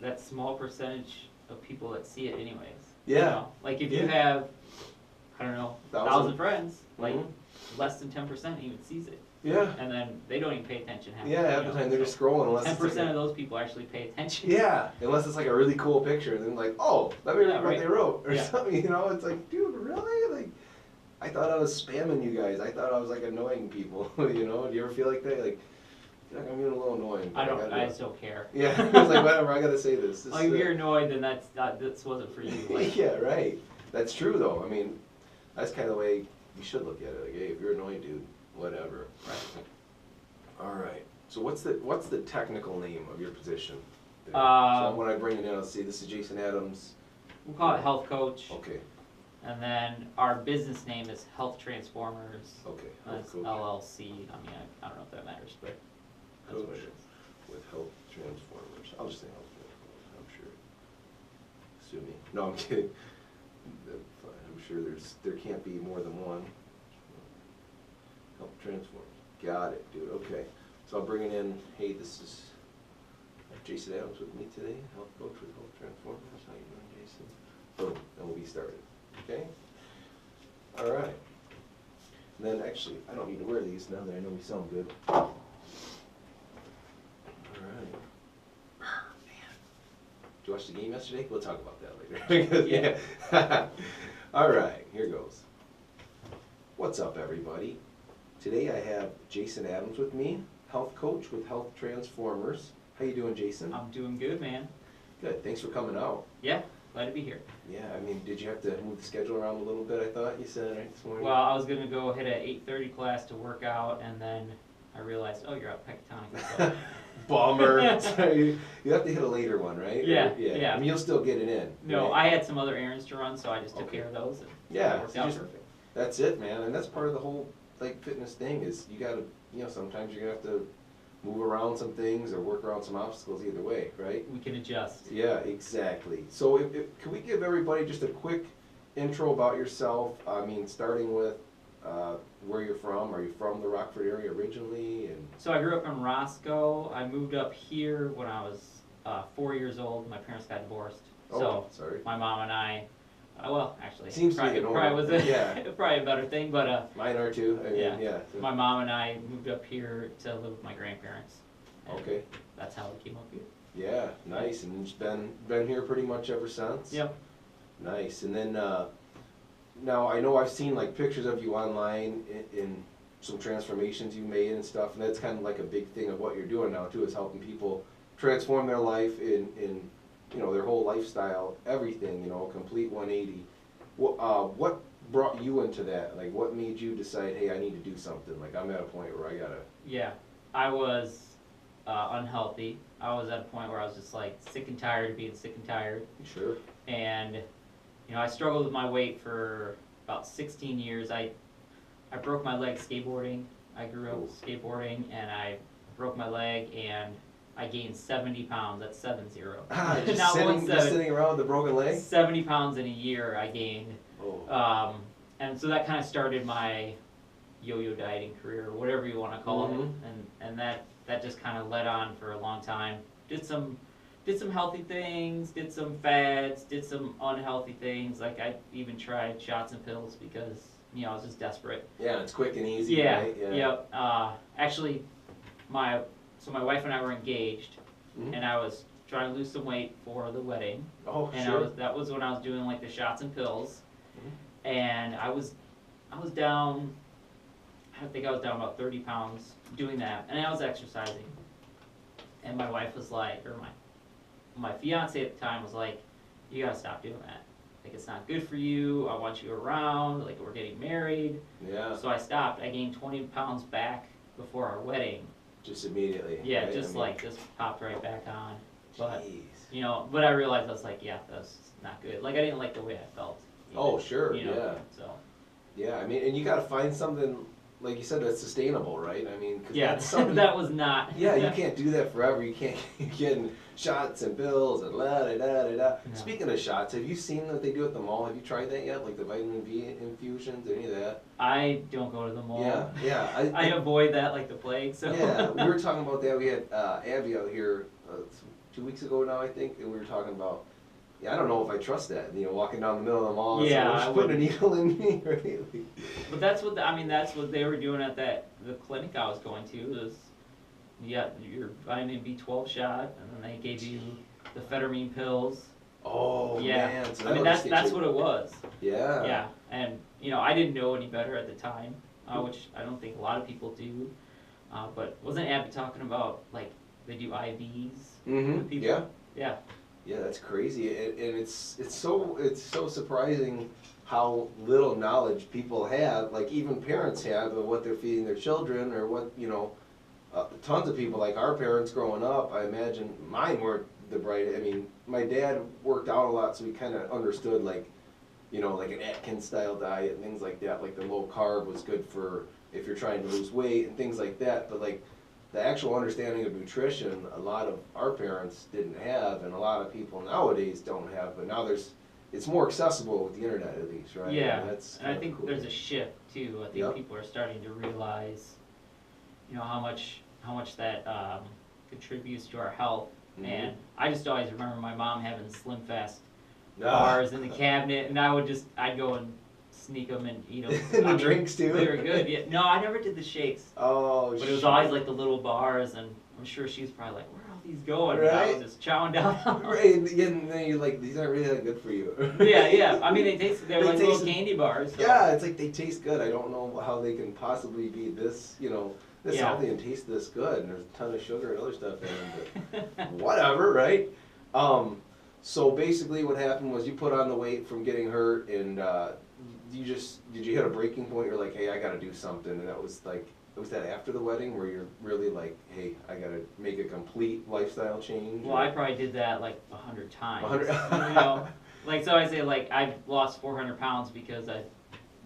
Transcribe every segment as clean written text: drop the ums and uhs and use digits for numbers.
that small percentage of people that see it anyways. Yeah. You know? Like if you have, I don't know, 1,000 friends, like less than 10% even sees it. Yeah. And then they don't even pay attention. Yeah, half the time they're just scrolling. Unless 10% of those people actually pay attention. Yeah, unless it's like a really cool picture, and then like, oh, let me read what they wrote or Yeah. something. You know, it's like, dude, really? Like, I thought I was spamming you guys. I thought I was like annoying people. You know, do you ever feel like that? Like, I feel like I'm being a little annoying. I just don't care. Yeah, it's like whatever. I gotta say this. Like if you're annoyed, then this wasn't for you. Like, yeah, right. That's true though. I mean, that's kind of the way you should look at it. Like, hey, if you're annoyed, dude, whatever. Right. All right. So what's the technical name of your position? So when I bring it in, I'll see this is Jason Adams. We'll call it health coach. Okay. And then our business name is Health Transformers. Okay. That's LLC. I mean, I don't know if that matters, but that's what it is. With Health Transformers. I'll just say Health Transformers. I'm sure. Sue me. No, I'm kidding. I'm sure there can't be more than one. Health Transformers. Got it, dude. Okay. So I'll bring it in. Hey, this is Jason Adams with me today, health coach with Health Transformers. How you doing, Jason? Boom. And we'll be started. Okay? All right. And then actually, I don't need to wear these now that I know we sound good. All right. Man. Did you watch the game yesterday? We'll talk about that later. Yeah. All right. Here goes. What's up, everybody? Today I have Jason Adams with me, health coach with Health Transformers. How you doing, Jason? I'm doing good, man. Good. Thanks for coming out. Yeah, glad to be here. Yeah, I mean, did you have to move the schedule around a little bit, I thought you said, right, this morning? Well, I was going to go hit a 8:30 class to work out, and then I realized, oh, you're out Pecatonic. So. Bummer. So you have to hit a later one, right? Yeah, yeah. I mean, you'll still get it in. No, right? I had some other errands to run, so I just took care of those. And yeah, it worked out perfect. That's it, man. And that's part of the whole fitness thing is you gotta, sometimes you're gonna have to move around some things or work around some obstacles either way, right? We can adjust. Yeah, exactly. So can we give everybody just a quick intro about yourself? I mean, starting with where you're from. Are you from the Rockford area originally? And so I grew up in Roscoe. I moved up here when I was 4 years old. My parents got divorced. Oh, so sorry. My mom and I, well, actually, seems probably was probably a better thing, but mine are too. I mean, yeah. My mom and I moved up here to live with my grandparents. Okay. That's how we came up here. Yeah, nice. And you've been here pretty much ever since. Yep. Nice. And then now I know I've seen pictures of you online in some transformations you made and stuff, and that's kind of like a big thing of what you're doing now too, is helping people transform their life in their whole lifestyle, everything, complete 180. What brought you into that? Like, what made you decide, hey, I need to do something? Like, I'm at a point where I gotta. Yeah, I was unhealthy. I was at a point where I was just sick and tired of being sick and tired. Sure. And I struggled with my weight for about 16 years. I broke my leg skateboarding. I grew up skateboarding, and I broke my leg, and I gained 70 pounds. That's 70. Just sitting around with a broken leg? 70 pounds in a year I gained. Oh. And so that kind of started my yo-yo dieting career, or whatever you want to call it. And that just kind of led on for a long time. Did some healthy things, did some fads, did some unhealthy things. Like I even tried shots and pills because I was just desperate. Yeah, it's quick and easy. Yeah. Right? Yeah. Yep. Actually, my wife and I were engaged, and I was trying to lose some weight for the wedding. Oh, and sure. That was when I was doing the shots and pills, and I was down. I think I was down about 30 pounds doing that, and I was exercising. And my wife was like, or my fiance at the time was like, you gotta stop doing that. It's not good for you. I want you around. We're getting married. Yeah. So I stopped. I gained 20 pounds back before our wedding. Just immediately. Yeah, right? just just popped right back on. But jeez. But I realized I was like, yeah, that's not good. I didn't like the way I felt. Even, oh, sure. Yeah. So. Yeah, I mean, and you got to find something, like you said, that's sustainable, right? I mean, cause yeah, that's something, that was not. Yeah, you can't do that forever. You can't keep getting shots and pills and la da da da da. No. Speaking of shots, have you seen what they do at the mall? Have you tried that yet? Like the vitamin V infusions, any of that? I don't go to the mall. Yeah. I avoid that like the plague. So. Yeah, we were talking about that. We had Abby out here 2 weeks ago now, I think, and we were talking about, yeah, I don't know if I trust that, you know, walking down the middle of the mall, Yeah, and I someone putting a wouldn't. needle in me, right? But that's what I mean. That's what they were doing at the clinic I was going to. Is you got your vitamin B12 shot, and then they gave you the phentermine pills. Oh, Yeah, man. So I mean that's what it was. Yeah. Yeah, and you know I didn't know any better at the time, which I don't think a lot of people do. But wasn't Abby talking about like they do IVs with people? Yeah. Yeah. Yeah, that's crazy, and it's so surprising how little knowledge people have, like even parents have, of what they're feeding their children, or what, you know, tons of people, like our parents growing up, I imagine mine weren't the bright. I mean, my dad worked out a lot, so he kind of understood, like, you know, like an Atkins style diet and things like that, like the low carb was good for if you're trying to lose weight and things like that, but like the actual understanding of nutrition, a lot of our parents didn't have, and a lot of people nowadays don't have, but now it's more accessible with the internet at least, right? Yeah, And and I think there's a shift too. I think Yep. people are starting to realize, you know, how much that contributes to our health. Mhm. And I just always remember my mom having Slimfast Ah. bars in the cabinet, and I'd go and sneak them and eat them. And the drinks too? They were good. Yeah. No, I never did the shakes, Oh, but it was always like the little bars, and I'm sure she's probably like, "Where are all these going?" And I Right. was just chowing down on them. Right, and then you're like, these aren't really that good for you. Yeah. I mean, they're They like little taste- candy bars. So. Yeah, it's like they taste good. I don't know how they can possibly be this, you know, this Yeah. healthy and taste this good. And there's a ton of sugar and other stuff in them, but whatever, right? So basically, what happened was you put on the weight from getting hurt, and did you hit a breaking point? You're like, hey, I got to do something, and that was like, was that after the wedding where you're really like, hey, I got to make a complete lifestyle change? Well, I probably did that like 100 times. 100 You know, like so I say like I've lost 400 pounds because I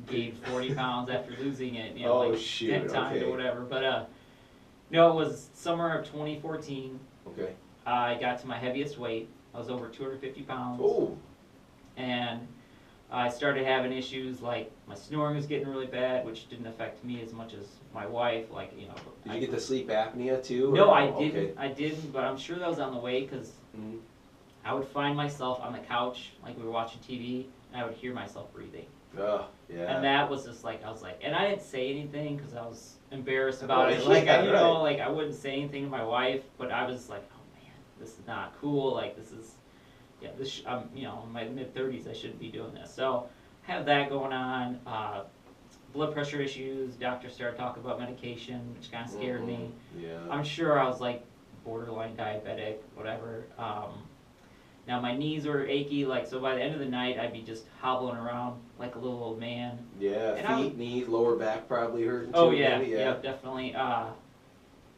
gained 40 pounds after losing it. You know, Oh, like shoot, 10 times okay. or whatever. But no, it was summer of 2014. Okay. I got to my heaviest weight. I was over 250 pounds. Oh. And I started having issues like my snoring was getting really bad, which didn't affect me as much as my wife. Like, you know. Did you get the sleep apnea too? No, or- I okay. didn't. I didn't, but I'm sure that was on the way because Mhm. I would find myself on the couch, like we were watching TV, and I would hear myself breathing. Oh, yeah. And that was just like, I was like, and I didn't say anything because I was embarrassed about it. Oh, Like, yeah, you know, right. like I wouldn't say anything to my wife, but I was like, oh man, this is not cool. Like, this is, yeah, I'm, you know, in my mid-30s, I shouldn't be doing this. So, I have that going on. Blood pressure issues. Doctor started talking about medication, which kind of scared me. Yeah. I'm sure I was like borderline diabetic, whatever. Now my knees were achy, like so by the end of the night I'd be just hobbling around like a little old man. Yeah, And I feet, knees, lower back probably hurting too. Oh yeah, maybe, yeah, definitely.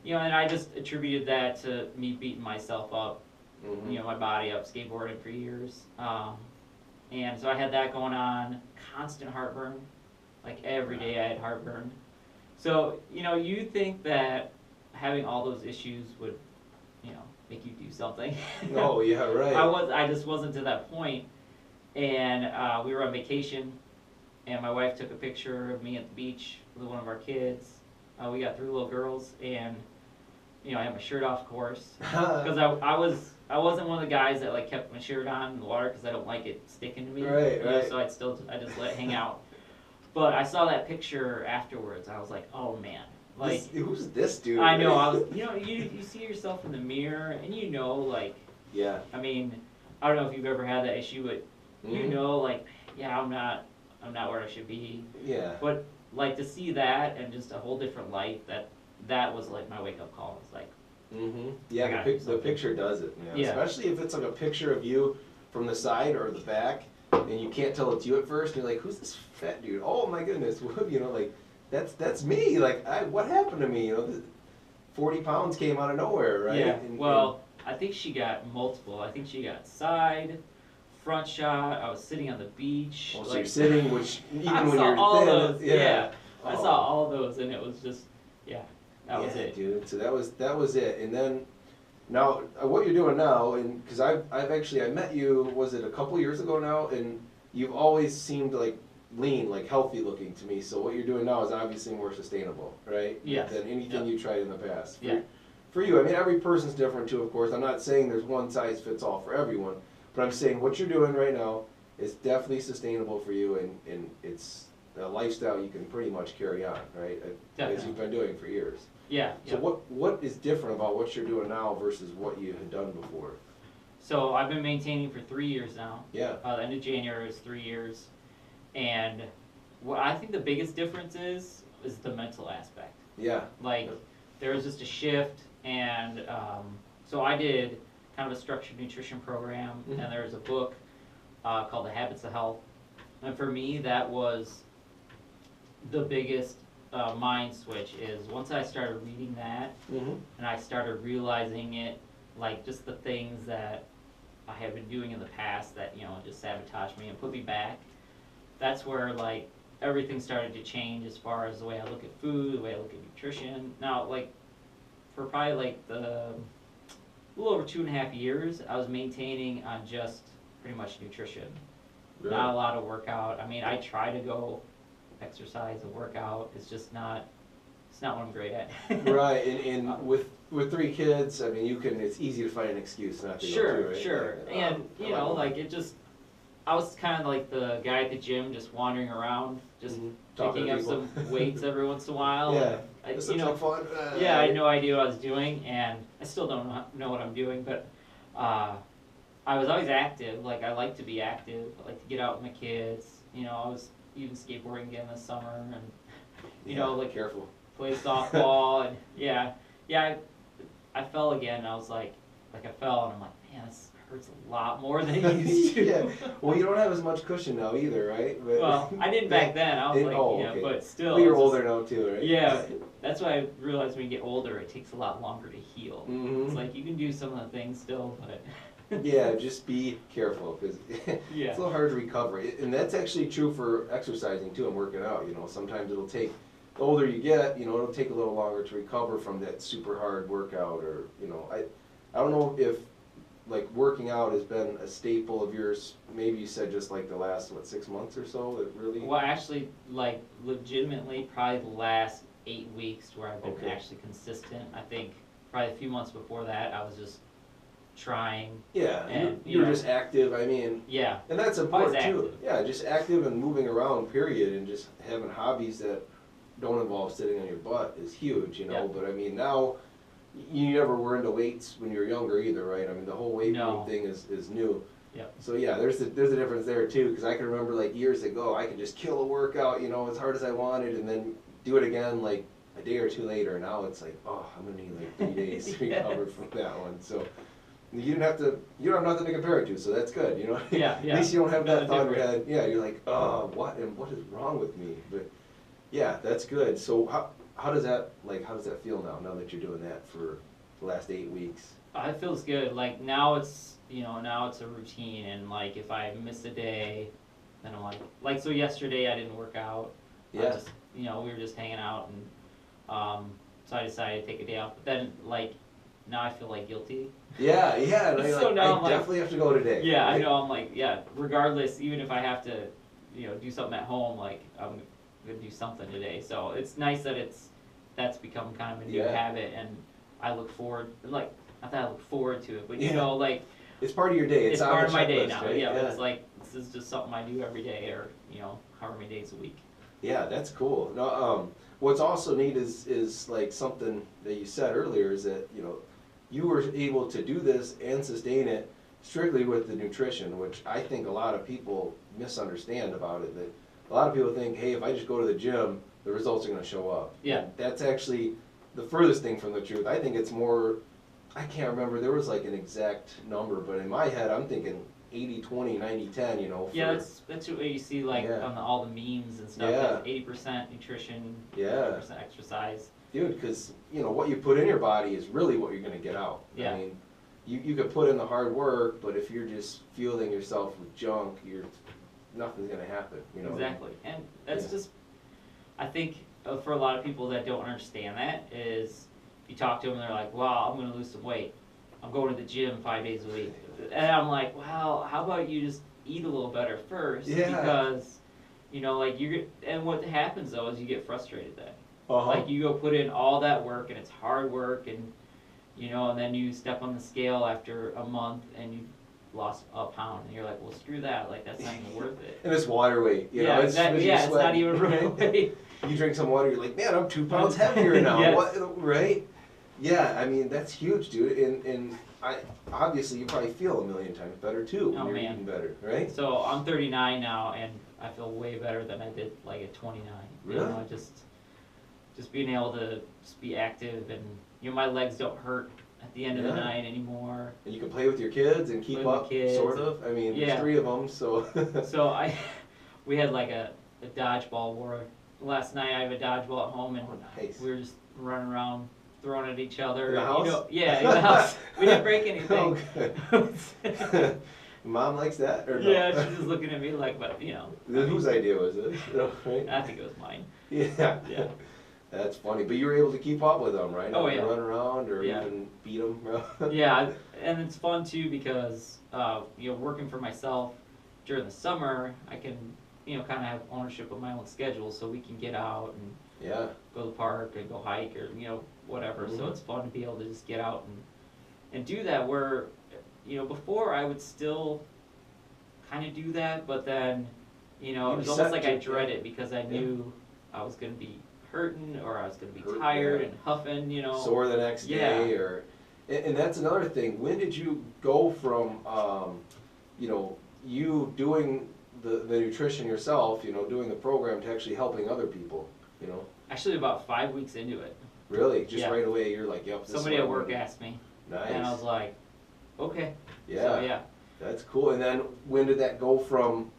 You know, and I just attributed that to me beating myself up, Mhm. you know, my body up skateboarding for years. And so I had that going on, constant heartburn, like every day I had heartburn. So, you know, you think that having all those issues would, you know, make you do something. Oh yeah, right. I just wasn't to that point. And we were on vacation, and my wife took a picture of me at the beach with one of our kids. We got 3 little girls, and you know I had my shirt off, of course, because I wasn't one of the guys that like kept my shirt on in the water because I don't like it sticking to me. Right, you know, right. so I just let it hang out. But I saw that picture afterwards. I was like, oh man, like Who's this dude? I know I was. You know, you see yourself in the mirror, and you know, like, Yeah. I mean, I don't know if you've ever had that issue, but you Mhm. know, like, yeah, I'm not where I should be. Yeah. But like to see that and just a whole different light, that was like my wake up call. It's like, Mhm. I Yeah, gotta the, do the something. picture does it. Yeah. Yeah. Especially if it's like a picture of you from the side or the back, and you can't tell it's you at first. And you're like, who's this fat dude? Oh my goodness, you know, like that's me. Like, what happened to me? You know, 40 pounds came out of nowhere, right? yeah. And- Well, I think she got multiple. I think she got side, front shot. I was sitting on the beach. Oh, so like, you're sitting, which even I when saw you're all thin, those. Yeah. I Oh. saw all those, and it was just, yeah, that was Yeah, it. dude. So that was it. And then now what you're doing now, and because I met you, was it a couple years ago now, and you've always seemed like lean, like healthy looking to me. So what you're doing now is obviously more sustainable, right? Yes. Than anything Yep. you tried in the past. Yeah. for you, I mean, every person's different too, of course. I'm not saying there's one size fits all for everyone, but I'm saying what you're doing right now is definitely sustainable for you, and it's a lifestyle you can pretty much carry on, right? As you've been doing for years. Yeah. So what is different about what you're doing now versus what you had done before? So I've been maintaining for 3 years now. Yeah. The end of January is 3 years, and what I think the biggest difference is the mental aspect. Yeah. Like, there was just a shift, and so I did kind of a structured nutrition program, Mhm. and there was a book called The Habits of Health, and for me that was the biggest mind switch. Is once I started reading that, Mm-hmm. and I started realizing it, like just the things that I had been doing in the past that, you know, just sabotaged me and put me back, that's where like everything started to change as far as the way I look at food, the way I look at nutrition. Now, like, for probably like a little over 2.5 years, I was maintaining on just pretty much nutrition. Really? Not a lot of workout. I mean, I try to go exercise and work out. It's just not, it's not what I'm great at. Right, and with 3 kids, I mean, it's easy to find an excuse not to go Sure, to, right? sure. Like, And, you know, like it just, I was kind of like the guy at the gym just wandering around, just Talking picking to up people. some weights every once in a while. Yeah, I, this you looks know, like fun. yeah, I had no idea what I was doing, and I still don't know what I'm doing, but I was always active. Like, I like to be active. I like to get out with my kids. You know, I was even skateboarding again this summer, and, you know, like, careful. play softball, and I fell again, and I was like I fell, and I'm like, man, this hurts a lot more than it used to. Yeah, well, you don't have as much cushion now either, right? But, Well, I didn't back then. I was like, okay. but still. But you're it's just- older now too, right? Yeah, that's why I realized when you get older, it takes a lot longer to heal. Mhm. It's like you can do some of the things still, but. Yeah, just be careful, because Yeah. it's a little hard to recover. And that's actually true for exercising too and working out. You know, sometimes it'll take, the older you get, you know, it'll take a little longer to recover from that super hard workout, or, you know, I don't know if, like, working out has been a staple of yours. Maybe you said just like the last, 6 months or so, that really? Well, actually, like, legitimately, probably the last 8 weeks where I've been Okay. actually consistent. I think probably a few months before that, I was just trying. Yeah, And, you're you know, just active, I mean, Yeah, and that's Always important too. active. Yeah, just active and moving around, period, and just having hobbies that don't involve sitting on your butt is huge, you know. Yeah. But I mean, now, you never were into weights when you were younger either, right? I mean, the whole weight room No. thing is new. Yep. So yeah, there's a difference there too, because I can remember like years ago, I could just kill a workout, you know, as hard as I wanted, and then do it again like a day or two later. Now it's like, oh, I'm gonna need like 3 days to recover from that one. So you don't have nothing to compare it to, so that's good, you know. Yeah, yeah. At least you don't have that Nothing thought in your different. head. Yeah, you're like, oh, what is wrong with me? But yeah, that's good. So how does that feel now that you're doing that for the last 8 weeks? It feels good. Like, now it's, you know, now it's a routine, and like if I miss a day, then I'm like so yesterday I didn't work out. Yeah. Just, you know, we were just hanging out, and so I decided to take a day off. But then, like, now I feel like guilty. Yeah. And So now I'm I like- definitely have to go today. Yeah, I right? know. I'm like, yeah. Regardless, even if I have to, you know, do something at home, like I'm gonna do something today. So it's nice that that's become kind of a new Yeah. habit, and I look forward. Like, not that I look forward to it, but you Yeah. know, like It's part of your day. it's on part the of my day checklist, now. right? Yeah, it's like this is just something I do every day, or you know, however many days a week. Yeah, that's cool. No, what's also neat is like something that you said earlier, is that, you know, you were able to do this and sustain it strictly with the nutrition, which I think a lot of people misunderstand about it. That a lot of people think, hey, if I just go to the gym, the results are going to show up. Yeah. And that's actually the furthest thing from the truth. I think it's more, I can't remember, there was like an exact number, but in my head I'm thinking 80-20, 90-10, you know. Yeah, that's what you see like Yeah. on all the memes and stuff. Yeah. That's 80% nutrition, Yeah. 20% exercise. Dude, because, you know, what you put in your body is really what you're going to get out. Yeah. I mean, you could put in the hard work, but if you're just fueling yourself with junk, nothing's going to happen, you know. Exactly, and that's Yeah. just, I think for a lot of people that don't understand that is, you talk to them and they're like, well, I'm going to lose some weight. I'm going to the gym 5 days a week. And I'm like, well, how about you just eat a little better first? Yeah. Because, you know, like and what happens though is you get frustrated then. Uh-huh. Like you go put in all that work and it's hard work, and you know, and then you step on the scale after a month and you lost a pound, and you're like, well, screw that, like, that's not even worth it. And it's water weight, you Yeah, know, exactly, yeah, it's not even real weight. You drink some water, you're like, man, I'm 2 pounds heavier now, Yes. what, right? Yeah, I mean, that's huge, dude, and obviously you probably feel a million times better too when Oh, you're man. eating better, right? So I'm 39 now, and I feel way better than I did like at 29. Really? You know, just being able to just be active, and you know, my legs don't hurt at the end of the Yeah. night anymore. And you can play with your kids and keep Play with up, kids. sort of. I mean, Yeah. there's 3 of them, so. So we had like a dodgeball war last night. I have a dodgeball at home, and Oh, nice. we were just running around, throwing at each other. In the and, house? You know, yeah, in the house. We didn't break anything. Oh, good. Mom likes that, or no? Yeah, she's just looking at me like, but you know. Whose idea was this? Right? I think it was mine. Yeah. Yeah. That's funny, but you were able to keep up with them, right? Oh, Not to yeah. Run around or Yeah. even beat them. Yeah, and it's fun too because you know, working for myself during the summer, I can, you know, kind of have ownership of my own schedule, so we can get out and Yeah. go to the park and go hike or you know whatever. So Mhm. it's fun to be able to just get out and do that. Where you know before I would still kind of do that, but then you know You it was set almost like I to- dread yeah. it because I knew I was gonna be hurting or I was gonna be Hurt, tired yeah. and huffing. You know. Sore the next day, Yeah. or and that's another thing. When did you go from you know, you doing the nutrition yourself, you know, doing the program to actually helping other people, you know? Actually, about 5 weeks into it, Really? Just Yeah. right away you're like, yep, this somebody is at what I work wanna asked me, do. Nice. and I was like, okay. Yeah. So yeah. That's cool. And then when did that go from,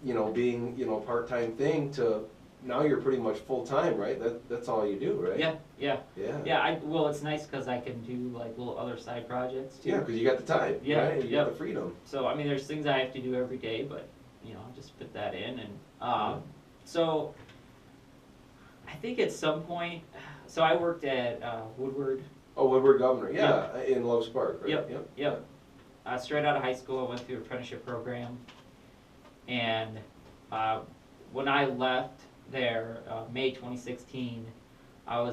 you know, being, you know, a part-time thing to now you're pretty much full-time, right? That's all you do, right? Yeah, yeah, Yeah. yeah. Well, it's nice because I can do like little other side projects too. Yeah, because you got the time, Yeah, right? You yep. got the freedom. So I mean, there's things I have to do every day, but you know, I'll just fit that in, and so I think at some point, so I worked at Woodward. Oh, Woodward Governor, yeah, in Love's Park, right? Yep, yep. Straight out of high school, I went through an apprenticeship program, and when I left there, May 2016, I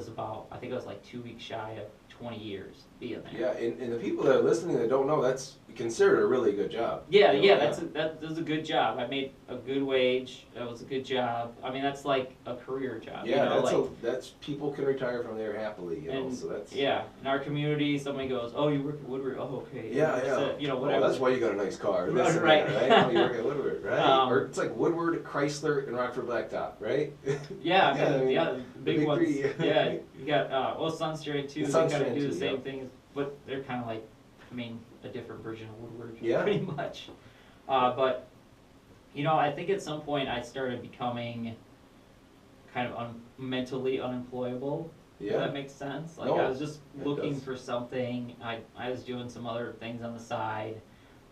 think I was like 2 weeks shy of 20 years being there. Yeah, and the people that are listening that don't know, that's considered a really good job. Yeah, You know, yeah, that was a good job. I made a good wage. That was a good job. I mean, that's like a career job. Yeah, you know, that's like, that's people can retire from there happily, you know. and So that's yeah. In our community, somebody goes, "Oh, you work at Woodward? Oh, okay." yeah, So, yeah. you know, Oh, whatever. that's why you got a nice car. Right, This and right. that, right? Oh, you work at Woodward, right? Um, or it's like Woodward, Chrysler, and Rockford Blacktop, right? Yeah, Yeah, I mean, the big big ones. three. Yeah, you got Sunstrand too. They Sunstrand kind of do too, the same yeah. things, but they're kind of like, I mean, a different version of Woodward. Yeah. Pretty much. But you know, I think at some point I started becoming kind of mentally unemployable. If Yeah. that makes sense. Like No, I was just it looking does. for something. I was doing some other things on the side.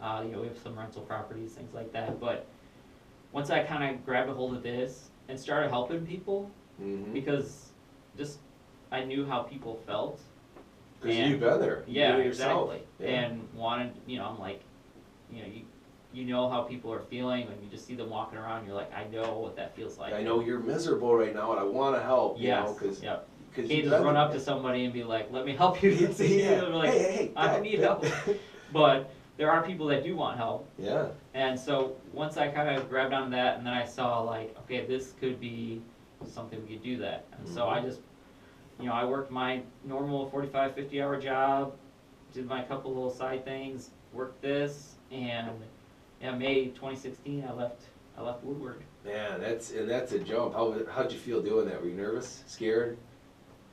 You know, we have some rental properties, things like that. But once I kind of grabbed a hold of this and started helping people, Mm-hmm. because just I knew how people felt. Because and- you've been there. You Yeah, did it yourself. exactly. Yeah. And wanted, you know, I'm like, you know, you know how people are feeling when you just see them walking around. You're like, I know what that feels like. I know you're miserable right now, and I want to help. You know, Yes. because Yep. you've Can't just been run there. up to somebody and be like, let me help you. Yeah. They're like, hey, I guy. need help. But there are people that do want help. Yeah. And so once I kind of grabbed onto that, and then I saw like, okay, this could be something we could do that. And so I just, you know, I worked my normal 45, 50-hour job, did my couple little side things, worked this, and yeah, May 2016, I left Woodward. Man, that's a jump. How'd you feel doing that? Were you nervous, scared,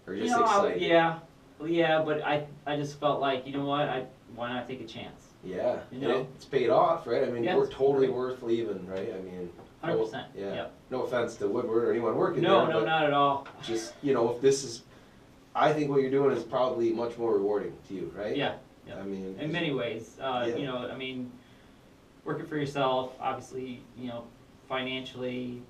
or just You know, excited? yeah, but I just felt like, you know what, why not take a chance? Yeah, You and know? it's paid off, right? I mean, Yeah, we're it's totally great. worth leaving, right? I mean, 100%. yeah. Yep. No offense to Woodward or anyone working No, there, no, but not at all. just, you know, if this is, I think what you're doing is probably much more rewarding to you, right? Yeah, yeah. I mean, In many ways, Yeah. you know, I mean, working for yourself, obviously, you know, financially,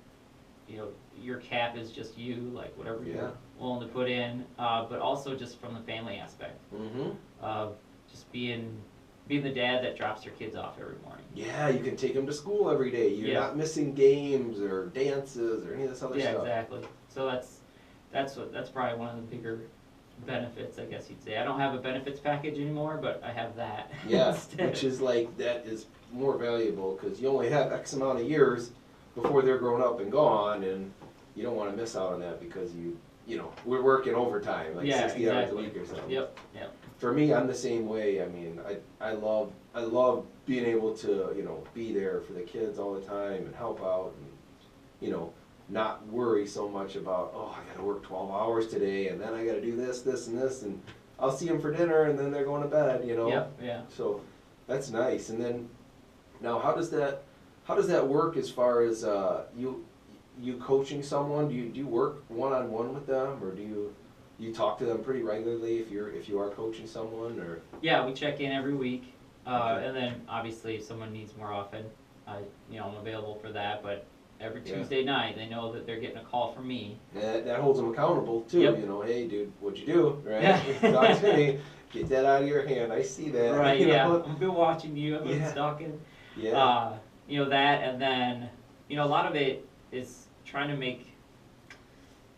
you know, your cap is just you, like whatever Yeah. you're willing to put in, but also just from the family aspect Mm-hmm. of just being the dad that drops their kids off every morning. Yeah, you can take them to school every day. You're Yeah. not missing games or dances or any of this other Yeah, stuff. exactly. So that's probably one of the bigger benefits, I guess you'd say. I don't have a benefits package anymore, but I have that Yeah, instead. which is like, that is more valuable, because you only have X amount of years before they're grown up and gone, and you don't wanna miss out on that because you know, we're working overtime, like Yeah, 60 hours a exactly. week or something. Yep, yep. For me, I'm the same way. I mean, I love being able to, you know, be there for the kids all the time and help out and, you know, not worry so much about, oh, I gotta work 12 hours today and then I gotta do this, this, and this, and I'll see them for dinner and then they're going to bed, you know? Yep, yeah. So that's nice. And then, now how does that work as far as you coaching someone? Do you work one-on-one with them, or do you talk to them pretty regularly if you are coaching someone, or? Yeah, we check in every week, Okay. and then obviously if someone needs more often, I'm available for that, but every Yeah. Tuesday night, they know that they're getting a call from me. That holds them accountable too. Yep. You know, hey, dude, what'd you do? Right? Yeah. Talk to me. Get that out of your hand. I see that. Right, You yeah, know? I've been watching you, I've been Yeah. stalking. Yeah. That, and then, a lot of it is trying to make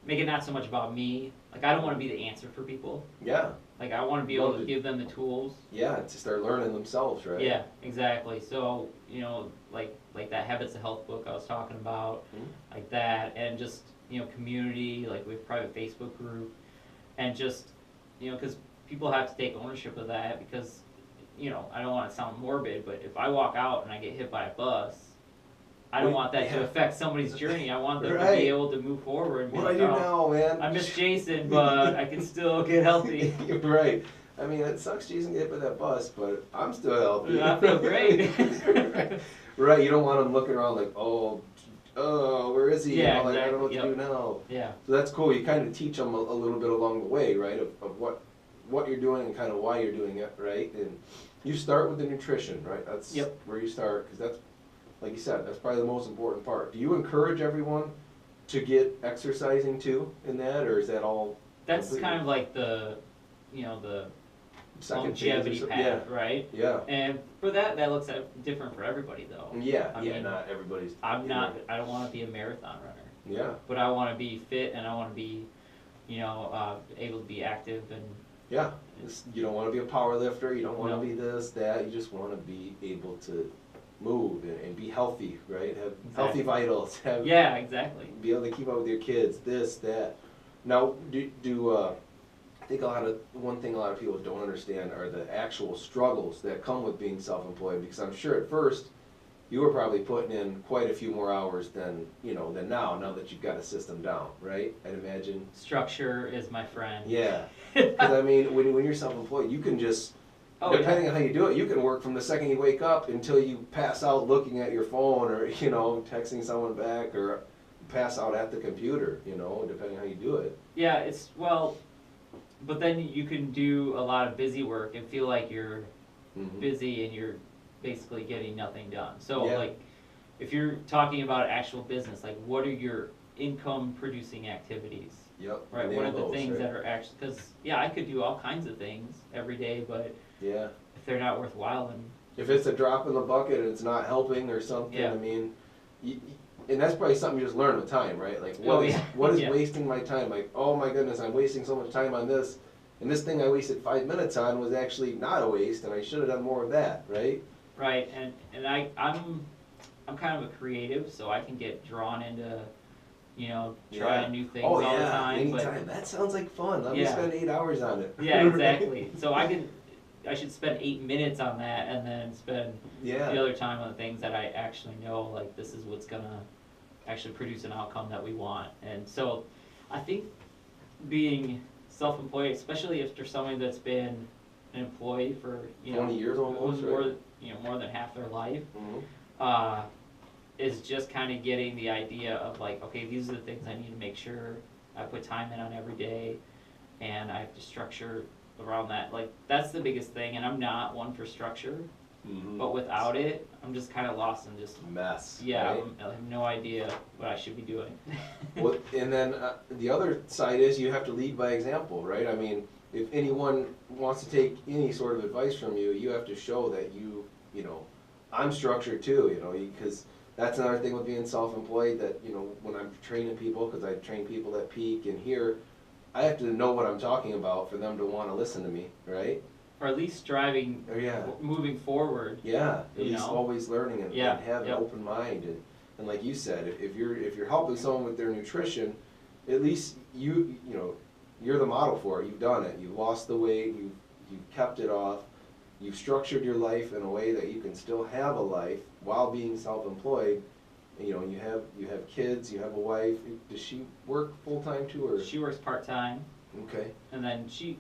it not so much about me. Like, I don't wanna be the answer for people. Yeah. Like, I wanna be able to give them the tools. Yeah. To start learning themselves, right? Yeah, exactly. So, like that Habits of Health book I was talking about, Mhm. like that, and just, community, like we have a private Facebook group, and just, because people have to take ownership of that, because, I don't want to sound morbid, but if I walk out and I get hit by a bus, I don't Well, want that to yeah. affect somebody's journey. I want them to Right. be able to move forward and be What do like, I do now, man? I miss Jason, but I can still get healthy. You're right. I mean, it sucks Jason get hit by that bus, but I'm still healthy. I feel great. Right. Right. You don't want them looking around like, oh, where is he? Yeah, You know, like, I don't know what exactly, to do now. Yeah. So that's cool. You kind of teach them a little bit along the way, right, of what you're doing and kind of why you're doing it, right? And you start with the nutrition, right? That's Yep. where you start, because that's, like you said, that's probably the most important part. Do you encourage everyone to get exercising too in that, or is that all That's completely kind of like the second phase or longevity something? path, right? Yeah. And for that looks different for everybody though. Yeah, I yeah, mean, not everybody's. I yeah. don't want to be a marathon runner, Yeah, but I want to be fit and I want to be, able to be active and yeah. You don't want to be a power lifter. You don't want to No. be this, that. You just want to be able to move and be healthy, right? Have healthy Exactly. vitals. Have yeah, exactly. be able to keep up with your kids. This, that. Now, I think one thing a lot of people don't understand are the actual struggles that come with being self-employed. Because I'm sure at first you were probably putting in quite a few more hours than now. Now that you've got a system down, right? I'd imagine. Structure is my friend. Yeah. Because I mean, when you're self-employed, you can just, depending on how you do it, you can work from the second you wake up until you pass out looking at your phone, or texting someone back, or pass out at the computer. Depending on how you do it. Yeah, but then you can do a lot of busy work and feel like you're Mhm. busy and you're basically getting nothing done. So Yeah. like, if you're talking about actual business, like what are your income producing activities? Yep. Right, nail what are the those, things right? that are actually, because, I could do all kinds of things every day, but Yeah. if they're not worthwhile, then, If it's a drop in the bucket and it's not helping or something, Yeah. I mean, and that's probably something you just learn with time, right? Like, Oh, what is yeah. what is Yeah. wasting my time? Like, oh my goodness, I'm wasting so much time on this, and this thing I wasted 5 minutes on was actually not a waste, and I should have done more of that, right? right, and I'm kind of a creative, so I can get drawn into, trying new things all the time, anytime. That sounds like fun. Let me Yeah. spend 8 hours on it. yeah, exactly. So I should spend 8 minutes on that and then spend Yeah. the other time on the things that I actually know, like, this is what's gonna actually produce an outcome that we want. And so I think being self-employed, especially if there's somebody that's been an employee for, 20 years almost, more, right? more than half their life, Mhm. is just kind of getting the idea of like, okay, these are the things I need to make sure I put time in on every day, and I have to structure around that. Like, that's the biggest thing, and I'm not one for structure, Mhm. but without it, I'm just kind of lost in just, Mess. yeah, right? I have no idea what I should be doing. Well, and then the other side is you have to lead by example, right? I mean, if anyone wants to take any sort of advice from you, you have to show that I'm structured too, because that's another thing with being self-employed, that, when I'm training people, because I train people at Peak and here, I have to know what I'm talking about for them to want to listen to me, right? Or at least striving, Oh, yeah. moving forward. Yeah, at You least know? always learning and Yeah, have an yep. open mind, and like you said, if you're helping someone with their nutrition, at least you know, you're the model for it. You've done it. You've lost the weight. You've kept it off. You've structured your life in a way that you can still have a life while being self-employed. And, you know, you have kids. You have a wife. Does she work full time too, or? She works part-time, Okay. and then she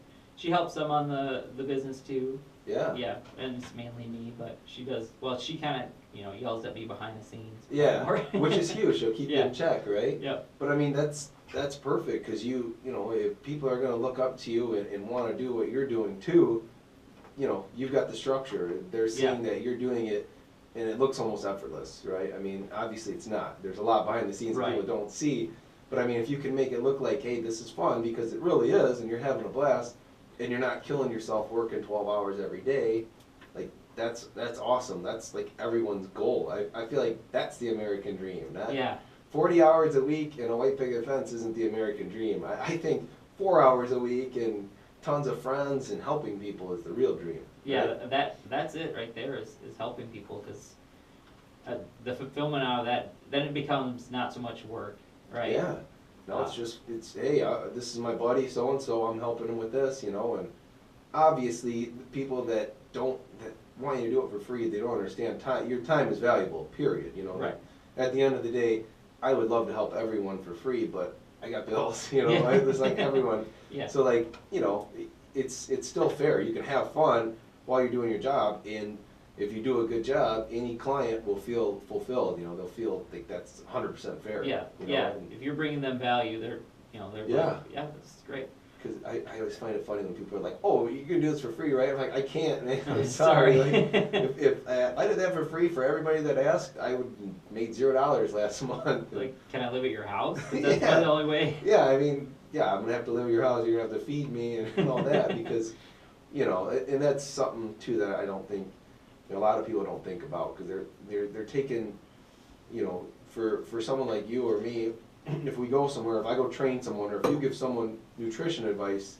helps them on the business too. Yeah. Yeah, and it's mainly me, but she does, well, she kinda, yells at me behind the scenes. Yeah, more. which is huge. She'll keep you Yeah. in check, right? Yep, But I mean, that's perfect, because you know, if people are gonna look up to you and wanna do what you're doing too, you know, you've got the structure. They're seeing that you're doing it, and it looks almost effortless, right? I mean, obviously it's not. There's a lot behind the scenes that Right. people don't see. But I mean, if you can make it look like, hey, this is fun, because it really is, and you're having a blast, and you're not killing yourself working 12 hours every day, like, that's awesome. That's like everyone's goal. I feel like that's the American dream, not yeah, 40 hours a week and a white picket fence isn't the American dream. I think 4 hours a week and tons of friends and helping people is the real dream. yeah, right? that's it right there is helping people, cause the fulfillment out of that, then it becomes not so much work, right? Yeah. No, it's hey, this is my buddy so and so. I'm helping him with this, you know. And obviously, the people that want you to do it for free, they don't understand time. Your time is valuable. Period. You know. Right. At the end of the day, I would love to help everyone for free, but I got bills. You know, Yeah. it's like everyone. Yeah. So like, you know, it's still fair. You can have fun while you're doing your job, and if you do a good job, any client will feel fulfilled. You know, they'll feel like that's 100% fair. Yeah, you know, yeah, and- if you're bringing them value, they're, Yeah. like, yeah, this is great. Because I always find it funny when people are like, "Oh, you can do this for free, right?" I'm like, "I can't, man. I'm Sorry. sorry." Like, if I did that for free for everybody that asked, I would made $0 last month. Like, can I live at your house? 'Cause that's Yeah. the only way. Yeah, I mean, yeah, I'm gonna have to live at your house. You're gonna have to feed me and all that because, you know, and that's something too that I don't think a lot of people don't think about, because they're taking, you know, for someone like you or me. If we go somewhere, if I go train someone, or if you give someone nutrition advice,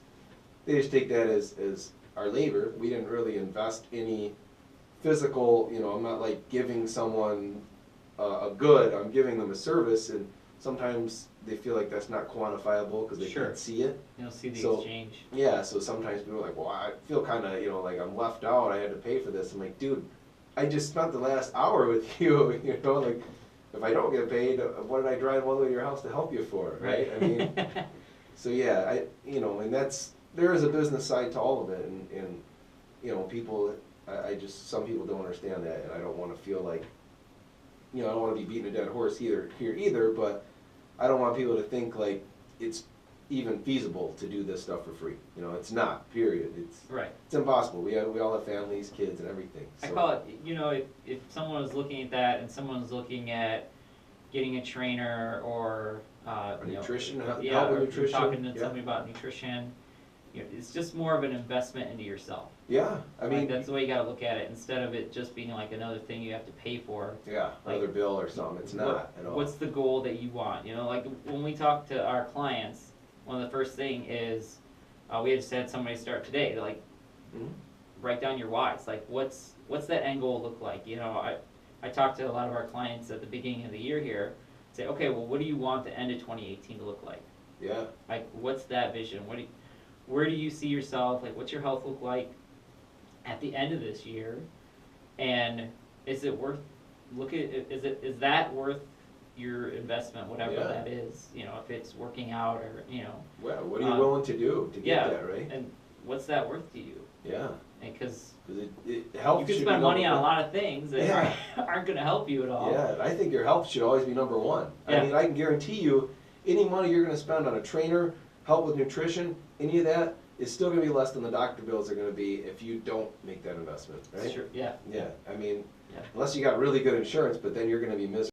they just take that as our labor. We didn't really invest any physical, you know, I'm not like giving someone a good, I'm giving them a service, and sometimes they feel like that's not quantifiable because they Sure. can't see it. You'll see the So- exchange. Yeah, so sometimes people are like, well, I feel kind of, you know, like I'm left out, I had to pay for this. I'm like, dude, I just spent the last hour with you, you know, like, if I don't get paid, what did I drive all the way to your house to help you for, right? I mean, so yeah, you know, and there is a business side to all of it, and you know, people, some people don't understand that, and I don't want to feel like, you know, I don't want to be beating a dead horse here either, but I don't want people to think like it's even feasible to do this stuff for free. You know, it's not, period. Right. It's impossible. We all have families, kids, and everything. I So. call it, if someone was looking at that and someone was looking at getting a trainer or, Nutrition, help yeah, with or nutrition. talking to Yeah. somebody about nutrition, it's just more of an investment into yourself. Yeah, I mean, Like, that's the way you gotta look at it, instead of it just being like another thing you have to pay for. yeah, like, another bill or something. It's not at all. What's the goal that you want? Like when we talk to our clients, one of the first thing is, we just had somebody start today, they're like, Mhm. write down your whys, like what's that end goal look like? I talk to a lot of our clients at the beginning of the year here, say, okay, well, what do you want the end of 2018 to look like? Yeah, Like, what's that vision? Where do you see yourself? Like, what's your health look like at the end of this year? And is it worth, is that worth your investment, whatever Yeah. that is? If it's working out or, well, what are you Um, willing to do to get yeah, that, right? and what's that worth to you? Yeah, Because because health you can should spend be money on a number lot of things that Yeah. aren't gonna help you at all. Yeah, I think your health should always be number one. Yeah. I mean, I can guarantee you, any money you're gonna spend on a trainer, help with nutrition, any of that, is still gonna be less than the doctor bills are gonna be if you don't make that investment, right? Sure, yeah. Yeah, I mean, Yeah. unless you got really good insurance, but then you're gonna be miserable.